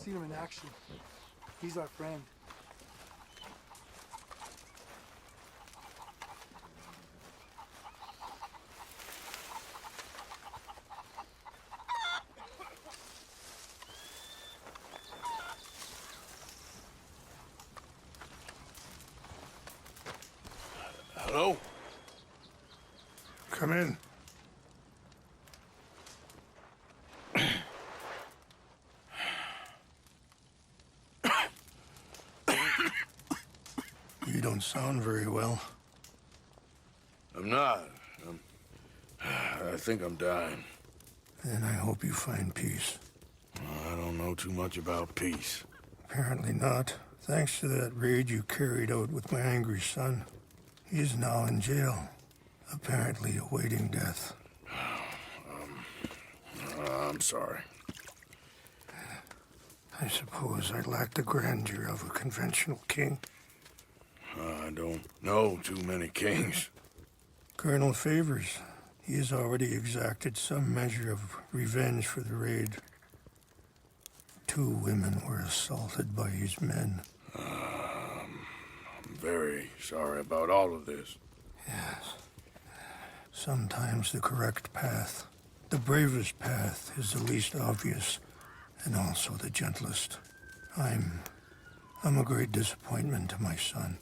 seen him in action. He's our friend. Hello? Come in. You don't sound very well. I'm not. I think I'm dying. Then I hope you find peace. I don't know too much about peace. Apparently not. Thanks to that raid you carried out with my angry son. He is now in jail, apparently awaiting death. I'm sorry. I suppose I lack the grandeur of a conventional king. I don't know too many kings. Colonel Favors, he has already exacted some measure of revenge for the raid. 2 women were assaulted by his men. I'm very sorry about all of this. Yes. Sometimes the correct path, the bravest path, is the least obvious, and also the gentlest. I'm a great disappointment to my son.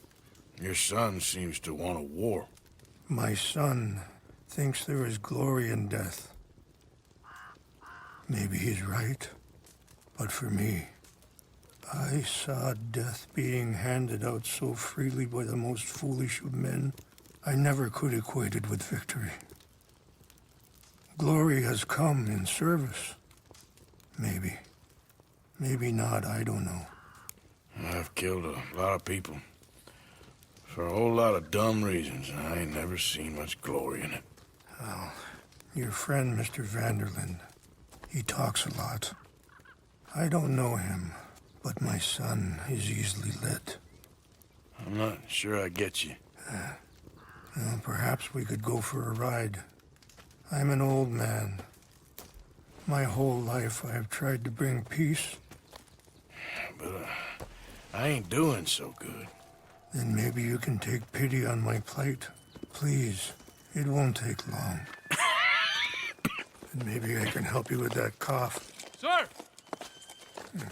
Your son seems to want a war. My son thinks there is glory in death. Maybe he's right, but for me, I saw death being handed out so freely by the most foolish of men, I never could equate it with victory. Glory has come in service. Maybe. Maybe not, I don't know. I've killed a lot of people. For a whole lot of dumb reasons, and I ain't never seen much glory in it. Well, your friend, Mr. Vanderlyn, he talks a lot. I don't know him, but my son is easily led. I'm not sure I get you. Well, perhaps we could go for a ride. I'm an old man. My whole life I have tried to bring peace. But I ain't doing so good. Then maybe you can take pity on my plight. Please, it won't take long. And maybe I can help you with that cough. Sir! I'm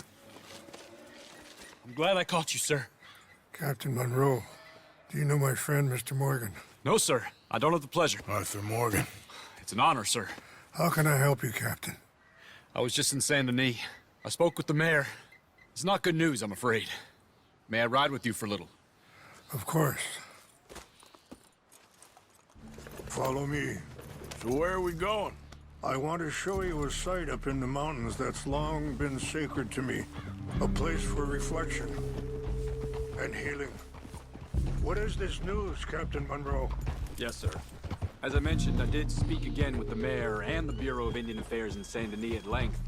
glad I caught you, sir. Captain Monroe, do you know my friend, Mr. Morgan? No, sir. I don't have the pleasure. Arthur Morgan. It's an honor, sir. How can I help you, Captain? I was just in Saint Denis. I spoke with the mayor. It's not good news, I'm afraid. May I ride with you for a little? Of course. Follow me. So where are we going? I want to show you a site up in the mountains that's long been sacred to me. A place for reflection and healing. What is this news, Captain Monroe? Yes, sir. As I mentioned, I did speak again with the mayor and the Bureau of Indian Affairs in Saint Denis at length.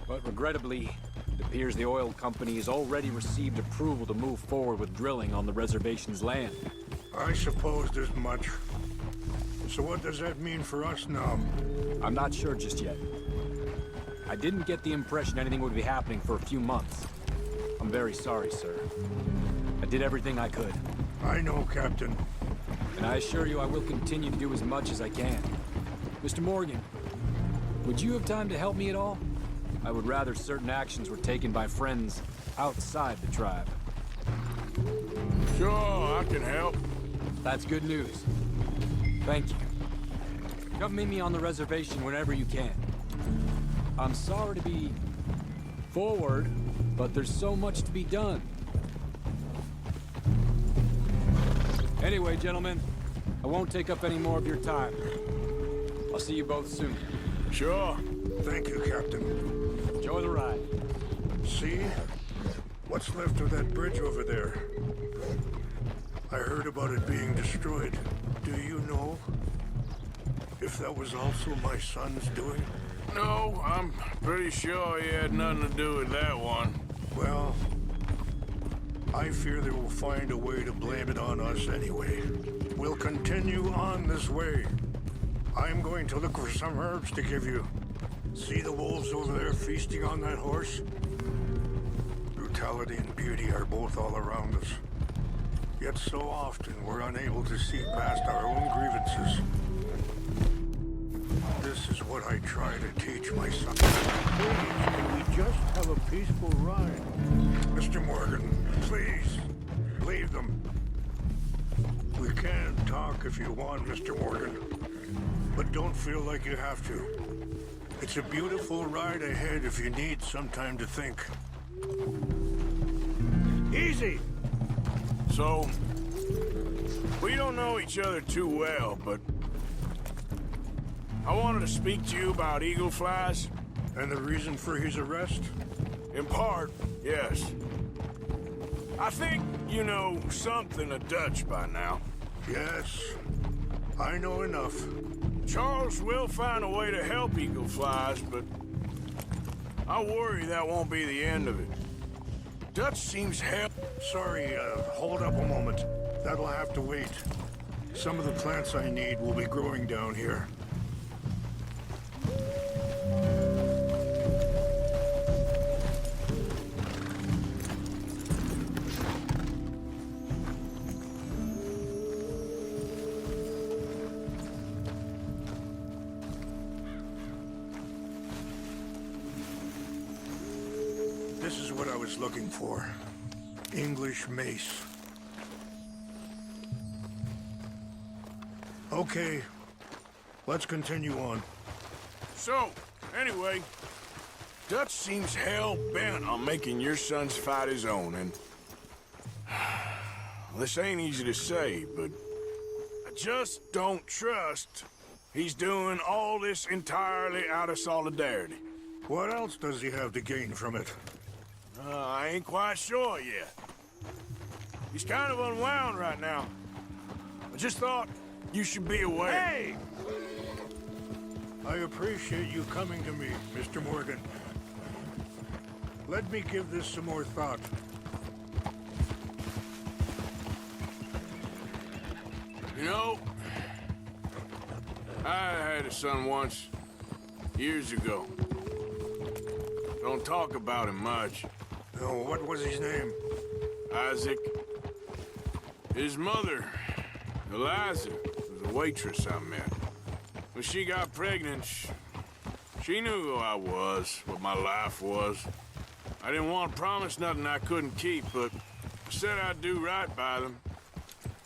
But regrettably, it appears the oil company has already received approval to move forward with drilling on the reservation's land. I supposed as much. So what does that mean for us now? I'm not sure just yet. I didn't get the impression anything would be happening for a few months. I'm very sorry, sir. I did everything I could. I know, Captain. And I assure you I will continue to do as much as I can. Mr. Morgan, would you have time to help me at all? I would rather certain actions were taken by friends outside the tribe. Sure, I can help. That's good news. Thank you. Come meet me on the reservation whenever you can. I'm sorry to be forward, but there's so much to be done. Anyway, gentlemen, I won't take up any more of your time. I'll see you both soon. Sure. Thank you, Captain. Enjoy the ride. See? What's left of that bridge over there? I heard about it being destroyed. Do you know if that was also my son's doing? No, I'm pretty sure he had nothing to do with that one. Well, I fear they will find a way to blame it on us anyway. We'll continue on this way. I'm going to look for some herbs to give you. See the wolves over there feasting on that horse? Immortality and beauty are both all around us. Yet so often we're unable to see past our own grievances. This is what I try to teach my son. Please, can we just have a peaceful ride? Mr. Morgan, please, leave them. We can talk if you want, Mr. Morgan. But don't feel like you have to. It's a beautiful ride ahead if you need some time to think. Easy! So, we don't know each other too well, but I wanted to speak to you about eagle flies. And the reason for his arrest? In part, yes. I think you know something of Dutch by now. Yes, I know enough. Charles will find a way to help eagle flies, but I worry that won't be the end of it. Dutch seems Sorry, hold up a moment. That'll have to wait. Some of the plants I need will be growing down here. This is what I was looking for. English mace. Okay, let's continue on. So, anyway, Dutch seems hell-bent on making your sons fight his own, and this ain't easy to say, but I just don't trust he's doing all this entirely out of solidarity. What else does he have to gain from it? I ain't quite sure yet. He's kind of unwound right now. I just thought you should be aware. Hey! I appreciate you coming to me, Mr. Morgan. Let me give this some more thought. You know, I had a son once, years ago. Don't talk about him much. Oh, what was his name? Isaac. His mother, Eliza, was a waitress I met. When she got pregnant, she knew who I was, what my life was. I didn't want to promise nothing I couldn't keep, but I said I'd do right by them.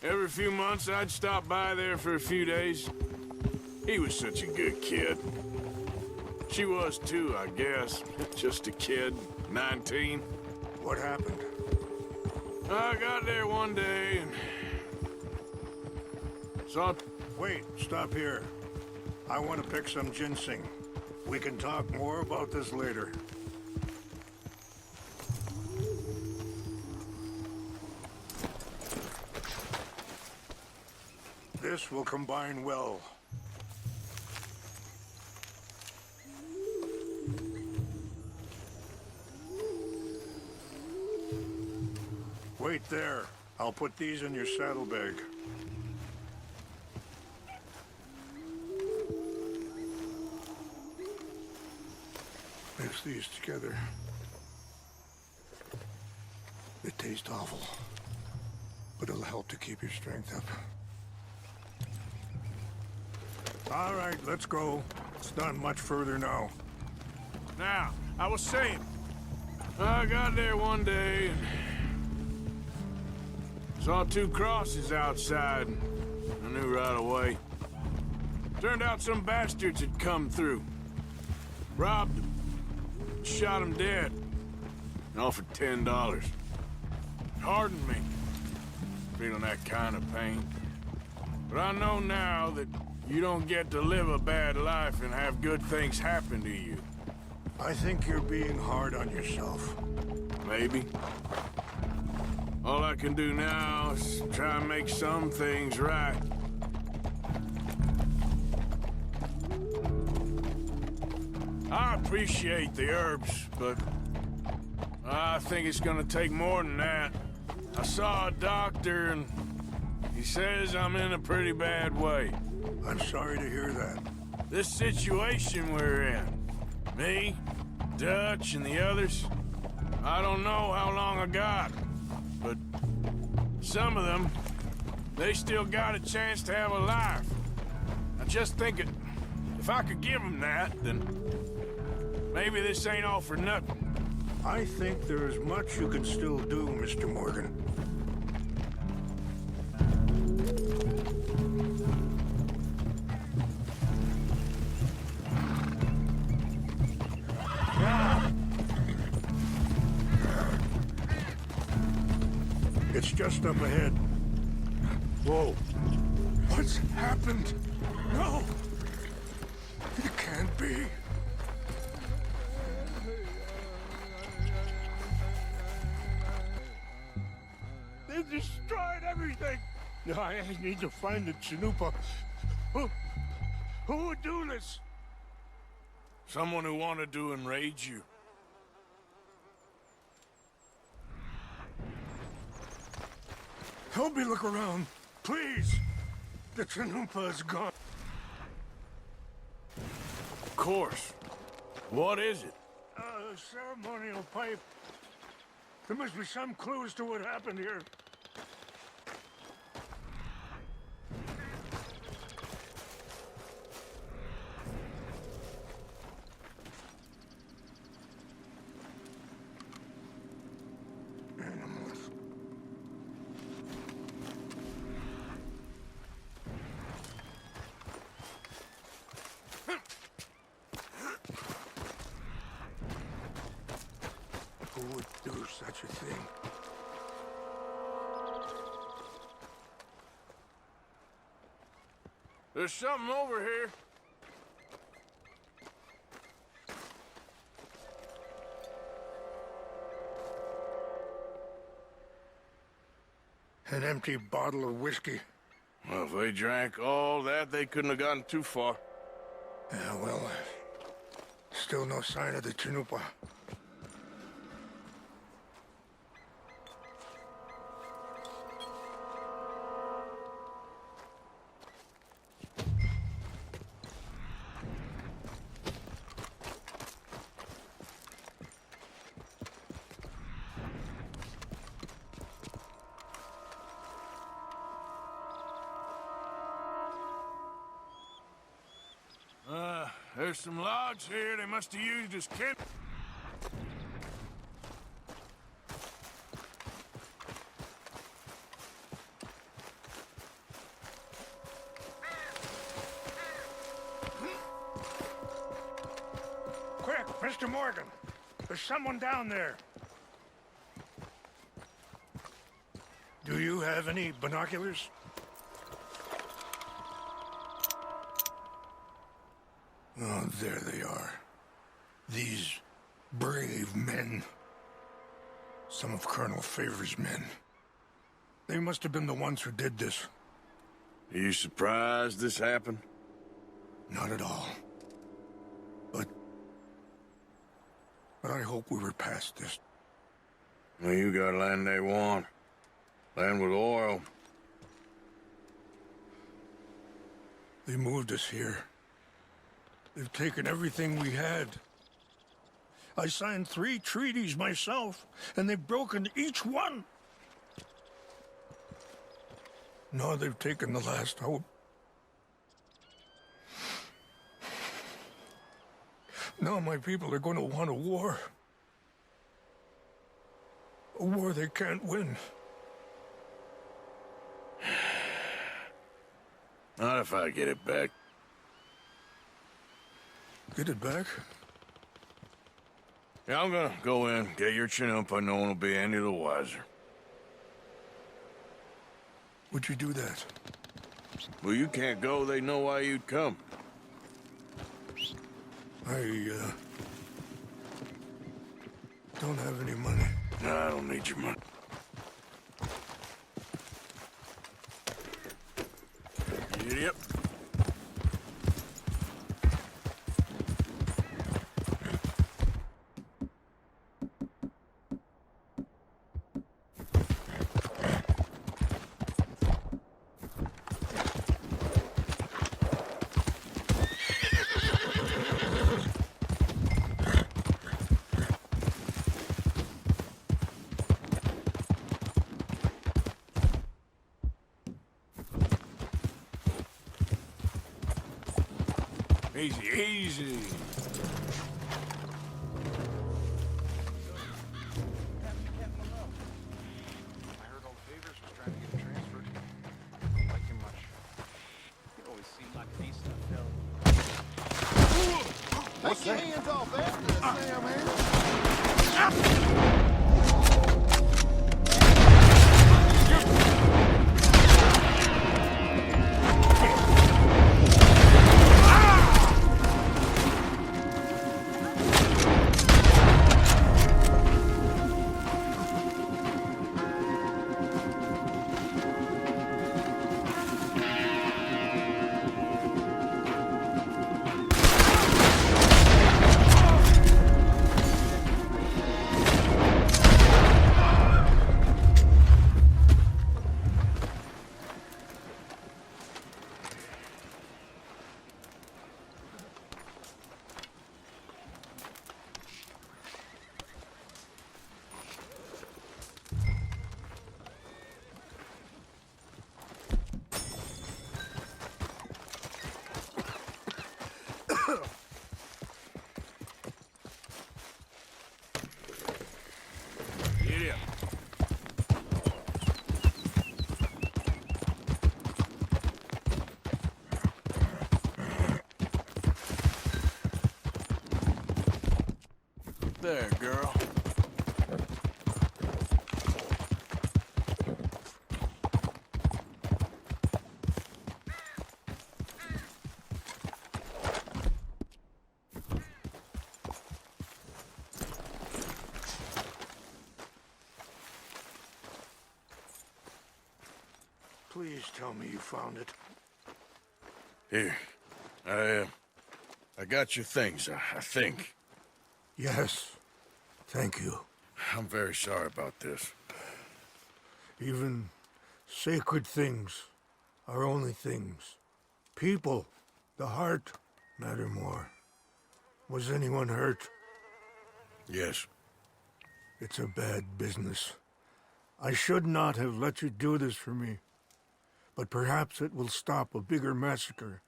Every few months, I'd stop by there for a few days. He was such a good kid. She was too, I guess. Just a kid, 19. What happened? I got there one day and saw... Wait, stop here. I want to pick some ginseng. We can talk more about this later. This will combine well. Wait there. I'll put these in your saddlebag. Mix these together. They taste awful, but it'll help to keep your strength up. All right, let's go. It's not much further now. Now, I was saying, I got there one day and saw two crosses outside. I knew right away. Turned out some bastards had come through. Robbed them. Shot them dead. And offered $10. Hardened me. Feeling that kind of pain. But I know now that you don't get to live a bad life and have good things happen to you. I think you're being hard on yourself. Maybe. All I can do now is try and make some things right. I appreciate the herbs, but I think it's gonna take more than that. I saw a doctor and he says I'm in a pretty bad way. I'm sorry to hear that. This situation we're in, me, Dutch, and the others, I don't know how long I got, but some of them, they still got a chance to have a life. I just think if I could give them that, then maybe this ain't all for nothing. I think there is much you can still do, Mr. Morgan. It's just up ahead. Whoa. What's happened? No! It can't be. They destroyed everything! I need to find the Chanupa. Who would do this? Someone who wanted to enrage you. Help me look around, please. The Chanupa is gone. Of course. What is it? A ceremonial pipe. There must be some clues to what happened here. Animals. Who would do such a thing? There's something over here. An empty bottle of whiskey. Well, if they drank all that, they couldn't have gotten too far. Yeah, well, still no sign of the Chanupa. There's some logs here they must have used as kin. Quick, Mr. Morgan. There's someone down there. Do you have any binoculars? Oh, there they are. These brave men. Some of Colonel Favor's men. They must have been the ones who did this. Are you surprised this happened? Not at all. But I hope we were past this. Well, you got land they want. Land with oil. They moved us here. They've taken everything we had. I signed 3 treaties myself, and they've broken each one. Now they've taken the last hope. Now my people are going to want a war. A war they can't win. Not if I get it back. Get it back? Yeah, I'm gonna go in, get your Chanupa. No one will be any the wiser. Would you do that? Well, you can't go. They know why you'd come. I don't have any money. No, I don't need your money. Yep. Easy, easy. I heard old Favors was trying to get him transferred. Don't like him much. He always seemed like a decent fellow. Take your hands off that, Sam, man. Get up. There, girl. Please tell me you found it. Here. I got your things, I think. Yes. Thank you. I'm very sorry about this. Even sacred things are only things. People, the heart, matter more. Was anyone hurt? Yes. It's a bad business. I should not have let you do this for me. But perhaps it will stop a bigger massacre.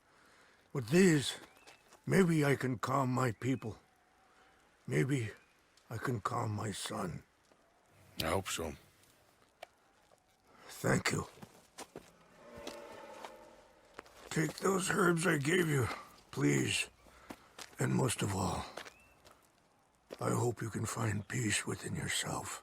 With these, maybe I can calm my people. Maybe I can calm my son. I hope so. Thank you. Take those herbs I gave you, please. And most of all, I hope you can find peace within yourself.